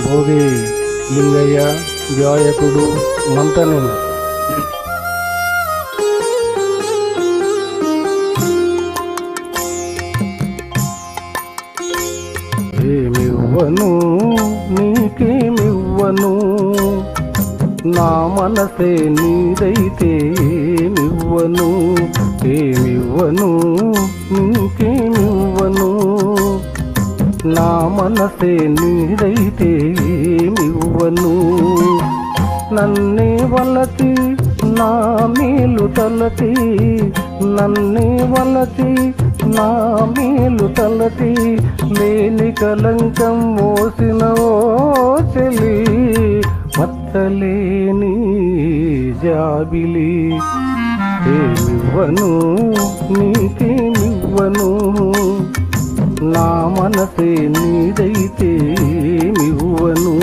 భోగి లింగయ్య గాయకుడు మంతనేని. ఏమివ్వను నీకేమివ్వను, నా మనసే నీదైతే ఏమివ్వను. ఏమివ్వను నీకేమివ్వను, నా మనసే నీదైతే ఏమివ్వను. నన్నే వలచి నా మేలు తలచి, నన్నే వలచి నా మేలు తలచి, లేని కలంకం మోసిన ఓ చెలి, మచ్చలేని జాబిలి. ఏమివ్వను నీకేమివ్వను, నా మనసే నీదైతే ఏమివ్వను.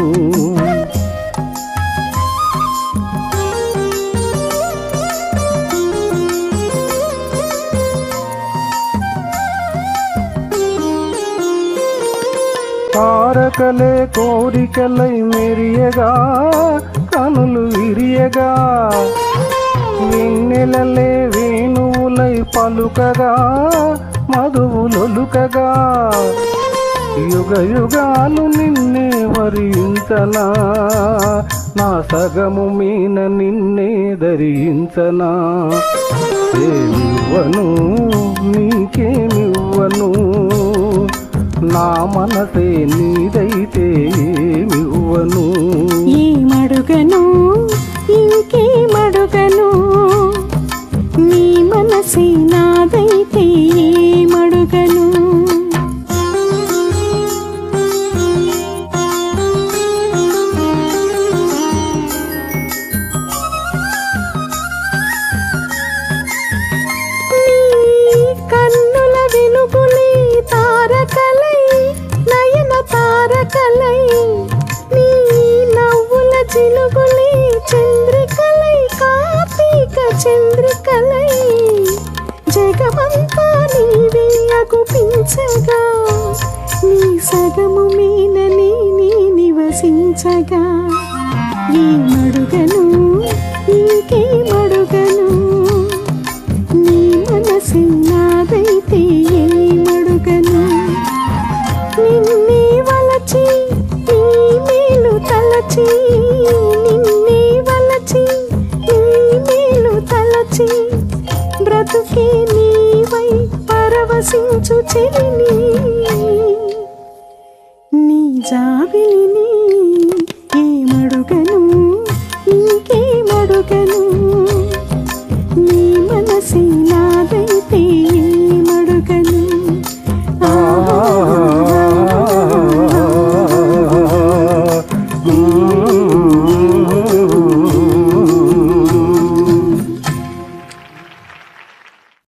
తారకలే కోరికలై మెరియగా, కనులు విరియగా, వెన్నెలలే వేణువులై పలుకగా, మధువులొలుకగా, యుగ యుగాలు నిన్నే వరించనా, నా సగము మీన నిన్నే ధరించనా. ఏమివ్వను నీకేమివ్వను, నా మనసే నీదైతే ఏమివ్వను. ఏమడుగను ఇంకేమడుగను, నీ మనసే నాదైతే ఏమడుగను. కన్నుల వెలుగులే తారకలై, నయన తారకలై, నీ నవ్వుల చిలుగులే చంద్రికలై, కార్తీక చంద్రికలై, జగమంతా నీవే అగుపించగా, నీ సగము మీన నీ నివసించగా. ఏమడుగను ఇంకేమడుగను, నీ మనసే నాదైతే ఏమడుగను. నిన్నే వలచి నీ మేలు తలచి, నిన్నే వలచి నీ మేలు తలచి, బ్రతుకే నీవై పరవశించు చెలిని, నీ జాబిలిని. ఏమడుగను ఇంకేమడుగను, నీ మనసే